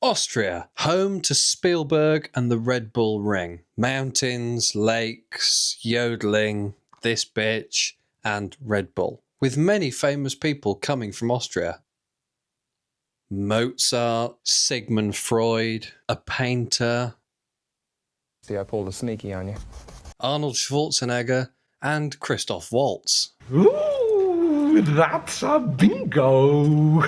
Austria, home to Spielberg and the Red Bull Ring. Mountains, lakes, yodeling, this bitch, and Red Bull. With many famous people coming from Austria. Mozart, Sigmund Freud, a painter. See, I pulled a sneaky on you. Arnold Schwarzenegger, and Christoph Waltz. Ooh, that's a bingo!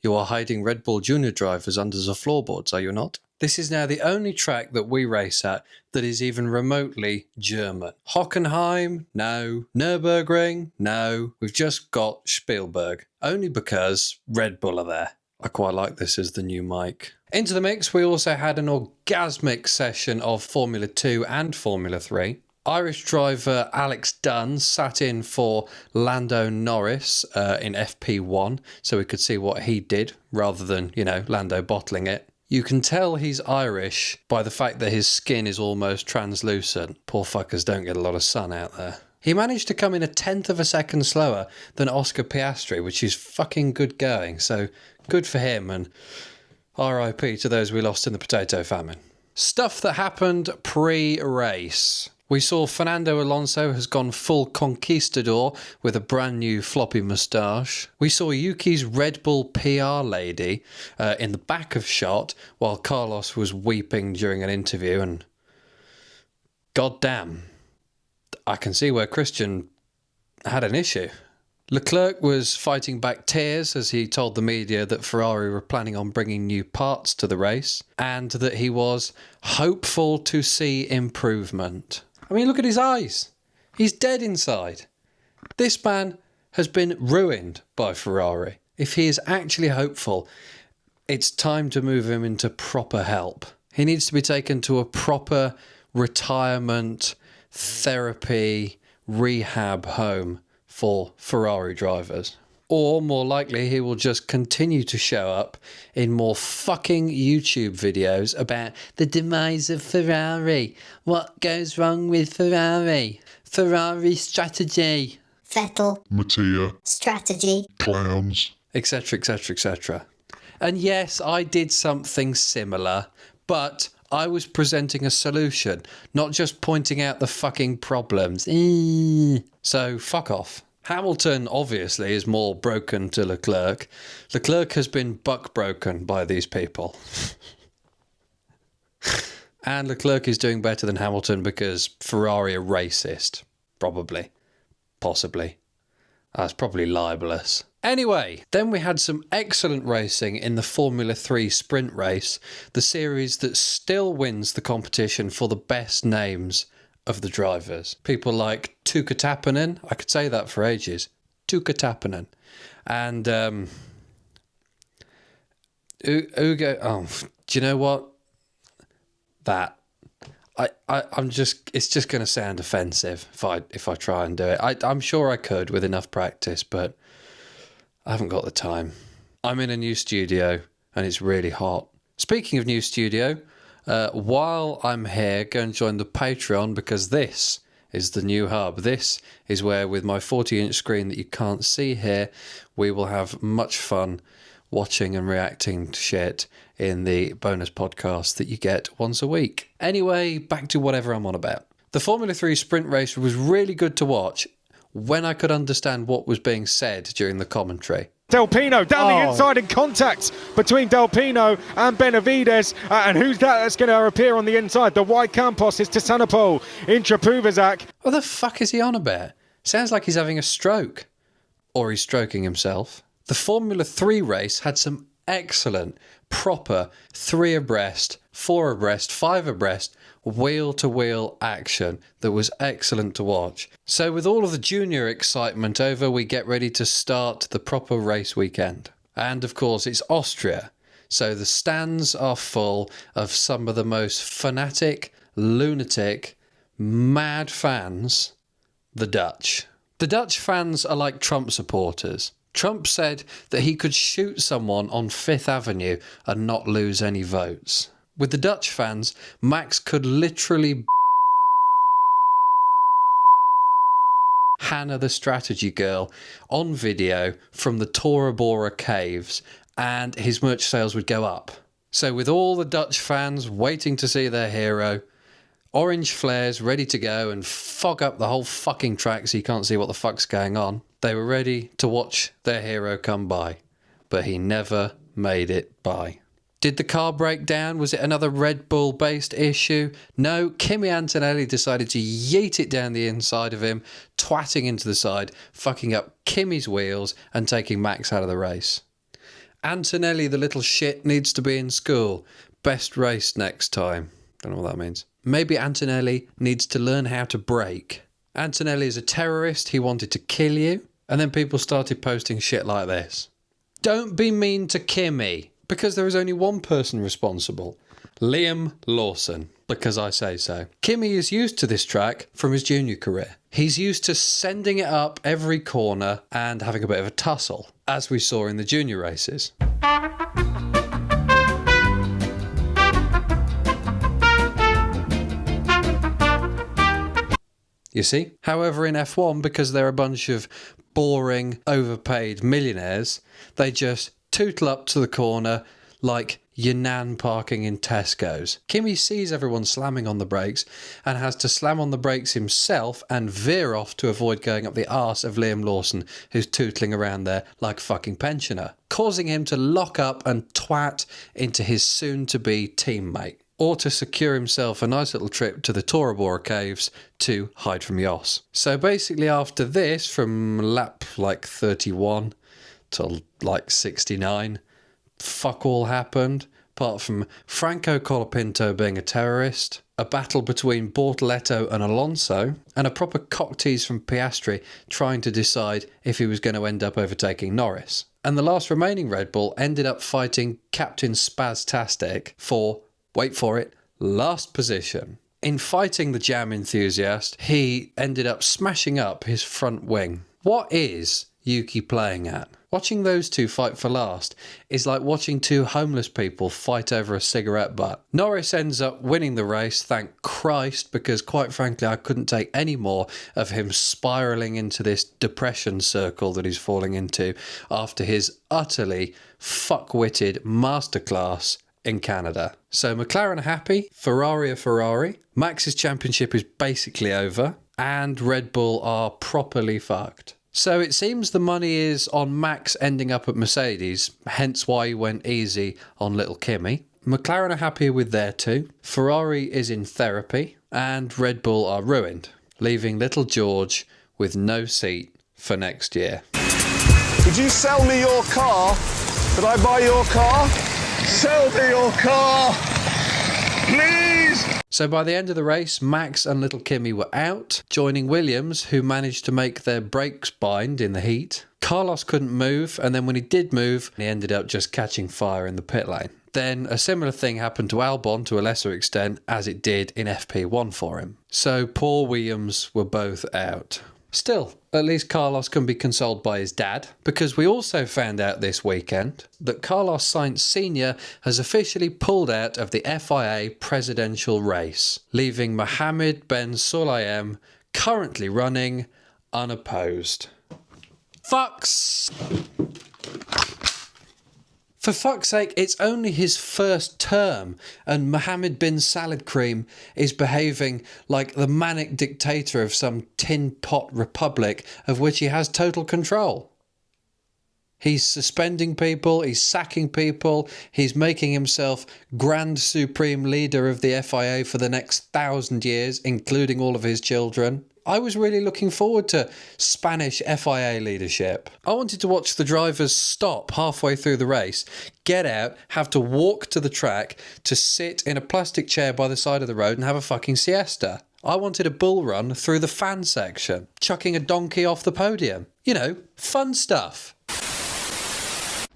You are hiding Red Bull Junior drivers under the floorboards, are you not? This is now the only track that we race at that is even remotely German. Hockenheim? No. Nürburgring? No. We've just got Spielberg. Only because Red Bull are there. I quite like this as the new mic. Into the mix, we also had an orgasmic session of Formula 2 and Formula 3. Irish driver Alex Dunn sat in for Lando Norris in FP1, so we could see what he did rather than, Lando bottling it. You can tell he's Irish by the fact that his skin is almost translucent. Poor fuckers don't get a lot of sun out there. He managed to come in 1/10 of a second slower than Oscar Piastri, which is fucking good going, so good for him, and RIP to those we lost in the potato famine. Stuff that happened pre-race. We saw Fernando Alonso has gone full conquistador with a brand new floppy moustache. We saw Yuki's Red Bull PR lady in the back of shot while Carlos was weeping during an interview, and goddamn, I can see where Christian had an issue. Leclerc was fighting back tears as he told the media that Ferrari were planning on bringing new parts to the race and that he was hopeful to see improvement. I mean, look at his eyes. He's dead inside. This man has been ruined by Ferrari. If he is actually hopeful, it's time to move him into proper help. He needs to be taken to a proper retirement, therapy, rehab home for Ferrari drivers. Or, more likely, he will just continue to show up in more fucking YouTube videos about the demise of Ferrari. What goes wrong with Ferrari? Ferrari strategy. Vettel. Mattia. Strategy. Clowns. Etc, etc, etc. And yes, I did something similar, but I was presenting a solution, not just pointing out the fucking problems. So, fuck off. Hamilton, obviously, is more broken to Leclerc. Leclerc has been buck-broken by these people. And Leclerc is doing better than Hamilton because Ferrari are racist. Probably. Possibly. That's probably libelous. Anyway, then we had some excellent racing in the Formula 3 sprint race, the series that still wins the competition for the best names of the drivers. People like Tuukka Tappinen, I could say that for ages, Tuukka Tappinen, and Ugo. Oh, do you know what? That I'm just. It's just going to sound offensive if I try and do it. I'm sure I could with enough practice, but I haven't got the time. I'm in a new studio and it's really hot. Speaking of new studio. While I'm here, go and join the Patreon because this is the new hub. This is where, with my 40-inch screen that you can't see here, we will have much fun watching and reacting to shit in the bonus podcast that you get once a week. Anyway, back to whatever I'm on about. The Formula 3 sprint race was really good to watch when I could understand what was being said during the commentary. Del Pino down the inside in contact between Del Pino and Benavides. And who's that's going to appear on the inside? The white Campos is Tisanopol in Trapuvazak. What the fuck is he on about? Sounds like he's having a stroke. Or he's stroking himself. The Formula 3 race had some excellent, proper 3 abreast, 4 abreast, 5 abreast, wheel-to-wheel action that was excellent to watch. So with all of the junior excitement over, we get ready to start the proper race weekend. And of course it's Austria, so the stands are full of some of the most fanatic, lunatic, mad fans, the Dutch. The Dutch fans are like Trump supporters. Trump said that he could shoot someone on Fifth Avenue and not lose any votes. With the Dutch fans, Max could literally Hannah the strategy girl on video from the Tora Bora caves and his merch sales would go up. So with all the Dutch fans waiting to see their hero, orange flares ready to go and fog up the whole fucking track so you can't see what the fuck's going on, they were ready to watch their hero come by. But he never made it by. Did the car break down? Was it another Red Bull based issue? No, Kimi Antonelli decided to yeet it down the inside of him, twatting into the side, fucking up Kimi's wheels and taking Max out of the race. Antonelli, the little shit, needs to be in school. Best race next time. Don't know what that means. Maybe Antonelli needs to learn how to brake. Antonelli is a terrorist, he wanted to kill you. And then people started posting shit like this. Don't be mean to Kimi. Because there is only one person responsible. Liam Lawson. Because I say so. Kimi is used to this track from his junior career. He's used to sending it up every corner and having a bit of a tussle, as we saw in the junior races. You see? However, in F1, because they're a bunch of boring, overpaid millionaires, they just tootle up to the corner like your nan parking in Tesco's. Kimi sees everyone slamming on the brakes and has to slam on the brakes himself and veer off to avoid going up the arse of Liam Lawson, who's tootling around there like a fucking pensioner, causing him to lock up and twat into his soon-to-be teammate, or to secure himself a nice little trip to the Tora Bora caves to hide from Jos. So basically after this, from lap like 31 till like 69, fuck all happened, apart from Franco Colapinto being a terrorist, a battle between Bortoletto and Alonso, and a proper cock tease from Piastri trying to decide if he was going to end up overtaking Norris. And the last remaining Red Bull ended up fighting Captain Spaztastic for, wait for it, last position. In fighting the jam enthusiast, he ended up smashing up his front wing. What is Yuki playing at? Watching those two fight for last is like watching two homeless people fight over a cigarette butt. Norris ends up winning the race, thank Christ, because quite frankly I couldn't take any more of him spiralling into this depression circle that he's falling into after his utterly fuck-witted masterclass in Canada. So McLaren are happy, Ferrari are Ferrari, Max's championship is basically over, and Red Bull are properly fucked. So it seems the money is on Max ending up at Mercedes, hence why he went easy on little Kimi. McLaren are happy with their two, Ferrari is in therapy, and Red Bull are ruined, leaving little George with no seat for next year. Could you sell me your car? Could I buy your car? Sell me your car, please! So by the end of the race, Max and little Kimi were out, joining Williams, who managed to make their brakes bind in the heat. Carlos couldn't move, and then when he did move, he ended up just catching fire in the pit lane. Then a similar thing happened to Albon to a lesser extent, as it did in FP1 for him. So poor Williams were both out. Still, at least Carlos can be consoled by his dad, because we also found out this weekend that Carlos Sainz Sr has officially pulled out of the FIA presidential race, leaving Mohammed Ben Sulayem currently running unopposed. For fuck's sake, it's only his first term, and Mohammed bin Salad Cream is behaving like the manic dictator of some tin pot republic of which he has total control. He's suspending people, he's sacking people, he's making himself Grand Supreme Leader of the FIA for the next 1,000 years, including all of his children. I was really looking forward to Spanish FIA leadership. I wanted to watch the drivers stop halfway through the race, get out, have to walk to the track, to sit in a plastic chair by the side of the road and have a fucking siesta. I wanted a bull run through the fan section, chucking a donkey off the podium. You know, fun stuff.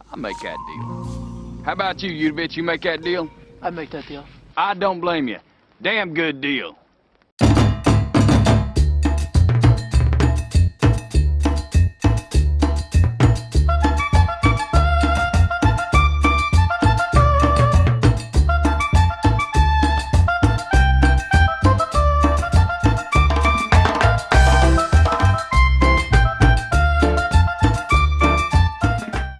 I'll make that deal. How about you, you bitch? You make that deal? I'd make that deal. I don't blame you. Damn good deal.